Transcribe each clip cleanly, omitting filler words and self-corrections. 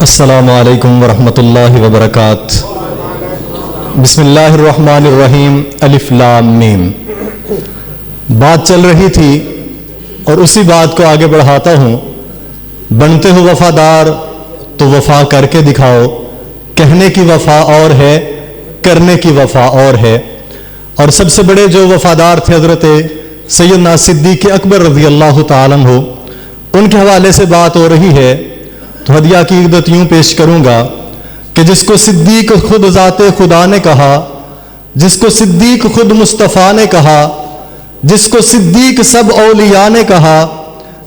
अस्सलामु अलैकुम वरहमतुल्लाहि वबरकातुहू। बिस्मिल्लाहिर्रहमानिर्रहीम। अलिफ लाम मीम। बात चल रही थी और उसी बात को आगे बढ़ाता हूँ। बनते हो वफादार तो वफा करके दिखाओ। कहने की वफा और है, करने की वफा और है। और सबसे बड़े जो वफादार थे हज़रत सैयदना सिद्दीक़ अकबर रज़ी अल्लाह ताला अन्हु, उनके हवाले से बात हो रही है। तो हदिया की इक़्दत यूँ पेश करूँगा कि जिसको सिद्दीक़ खुद ज़ाते खुदा ने कहा, जिसको सिद्दीक़ खुद मुस्तफ़ा ने कहा, जिसको सिद्दीक़ सब औलिया ने कहा,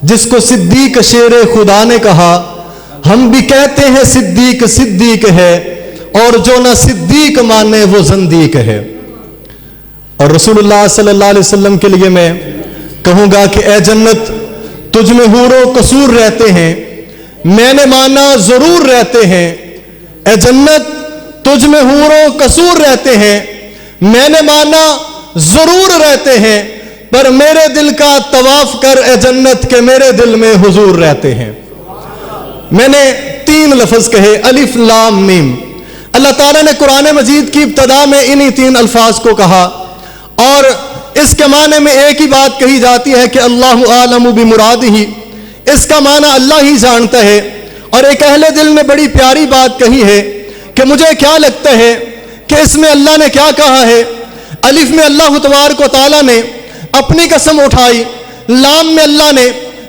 जिसको सिद्दीक़ शेर खुदा ने कहा, हम भी कहते हैं सिद्दीक़ सिद्दीक़ है, और जो ना सिद्दीक़ माने वो ज़ंदीक़ है। और रसूलुल्लाह सल्लल्लाहु अलैहि वसल्लम के लिए मैं कहूँगा कि ए जन्नत, तुझ में हूरो कसूर रहते हैं, मैंने माना ज़रूर रहते हैं। ए जन्नत, तुझ में हूरो कसूर रहते हैं, मैंने माना ज़रूर रहते हैं। पर मेरे दिल का तवाफ कर ए जन्नत के मेरे दिल में हुजूर रहते हैं। मैंने 3 लफ्ज़ कहे, अलिफ लाम मीम। अल्लाह ताला ने कुरान मजीद की इब्तदा में इन्हीं 3 अल्फाज को कहा, और इसके माने में एक ही बात कही जाती है कि अल्लाहु आलमु बिमुरादिही। इसका माना अल्लाह ही जानता है। और एक अहले दिल ने बड़ी प्यारी बात कही है कि मुझे क्या लगता है कि इसमें अल्लाह ने क्या कहा है। अलिफ में अल्लाह तबारक व तआला ने अपनी कसम उठाई, लाम में अल्लाह ने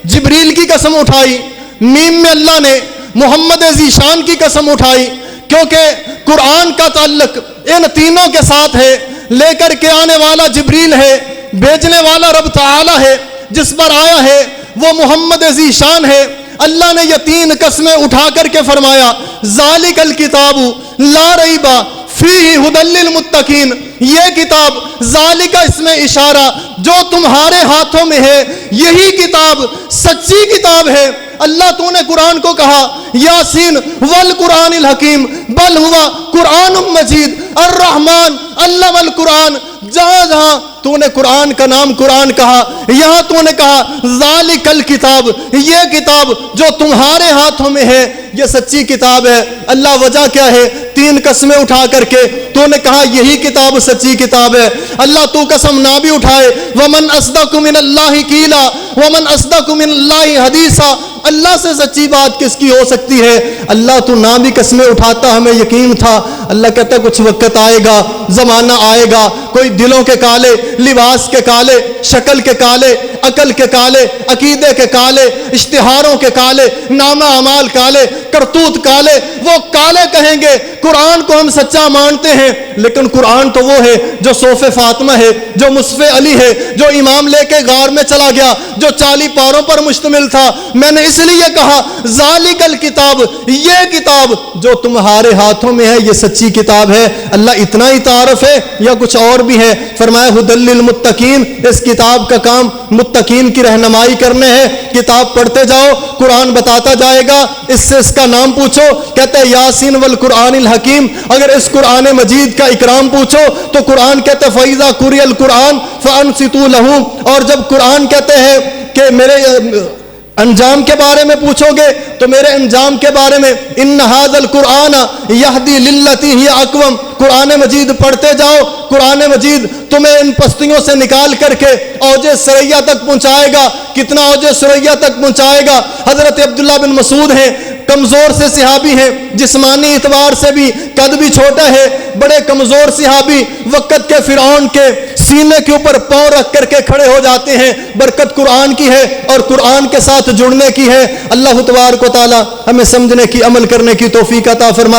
जिब्रील की कसम उठाई, मीम में अल्लाह ने मोहम्मद ज़ीशान की कसम उठाई, क्योंकि कुरान का ताल्लुक इन तीनों के साथ है। लेकर के आने वाला जिब्रील है, भेजने वाला रब ताला है, जिस पर आया है वो मोहम्मद ज़ीशान है। अल्लाह ने ये 3 कसमें उठा करके फरमाया, ज़ालिकल किताबु ला रैबा फीही हुदल लिल मुत्तकीन। ये किताब, ज़ालिका इसमें इशारा, जो तुम्हारे हाथों में है यही किताब सच्ची किताब है। अल्लाह तूने कुरान को कहा यासीन वल कुरानिल हकीम बल हुआ कुरानुम मजीद अर्रहमान अल्लमल कुरान। जहाँ जहाँ तूने कुरान का नाम कुरान कहा, यहाँ तूने कहा ज़ालिकल किताब, ये किताब जो तुम्हारे हाथों में है ये सच्ची किताब है। अल्लाह वजह क्या है? 3 कसमें उठा करके तूने कहा यही किताब सच्ची किताब है। अल्लाह तू कसम ना भी उठाए, वमन अस्दक़ु मिनल्लाहि क़ीला वमन अस्दक़ु मिनल्लाहि हदीसा। अल्लाह से सच्ची बात किसकी हो सकती है? अल्लाह तू ना भी कसमें उठाता, हमें यकीन था। अल्लाह कहता कुछ वक्त आएगा, ज़माना आएगा, कोई दिलों के काले, लिबास के काले, शक्ल के काले, अकल के काले, अकीदे के काले, इश्तिहारों के काले, नामा अमाल काले, करतूत काले, वो काले कहेंगे कुरान को हम सच्चा मानते हैं। लेकिन कुरान तो वो है जो सोफ़े फातिमा है, जो मुसफ़े अली है, जो इमाम लेके गार में चला गया, जो 40 पारों पर मुश्तमिल था। मैंने इसलिए कहा ज़ालिकल किताब, ये किताब जो तुम्हारे हाथों में है ये सच्ची किताब है। अल्लाह इतना ही तारफ है या कुछ और भी है? फरमाया हुदल लिल मुत्तकीन। इस किताब का काम मुत्तकीन की रहनुमाई करने है। किताब पढ़ते जाओ, कुरान बताता जाएगा। इससे इसका नाम पूछो, कहते हैं यासीन वल कुरानिल हकीम। अगर इस कुरान मजीद का इकराम पूछो तो कुरान कहते फ़इज़ा कुरियल कुरान फ़अनसितू लहू। और जब कुरान कहते हैं कि मेरे अंजाम के बारे में पूछोगे तो मेरे अंजाम के बारे में इन्न हाज़ल कुरान यहदी लिल्लती हिय अक़वम। कुरान मजीद पढ़ते जाओ, कुरान मजीद तुम्हें इन पस्तियों से निकाल करके औजे सरैया तक पहुँचाएगा। कितना औजे सरैया तक पहुँचाएगा? हज़रत अब्दुल्लाह बिन मसूद हैं, कमज़ोर से सिहाबी हैं, जिस्मानी इतबार से भी कद भी छोटा है, बड़े कमज़ोर सिहाबी। वक़्त के फ़िरऔन के सीने के ऊपर पाँव रख करके खड़े हो जाते हैं। बरकत कुरान की है और कुरान के साथ जुड़ने की है। अल्लाह तबारक व तआला हमें समझने की, अमल करने की तौफीक अता फरमाए।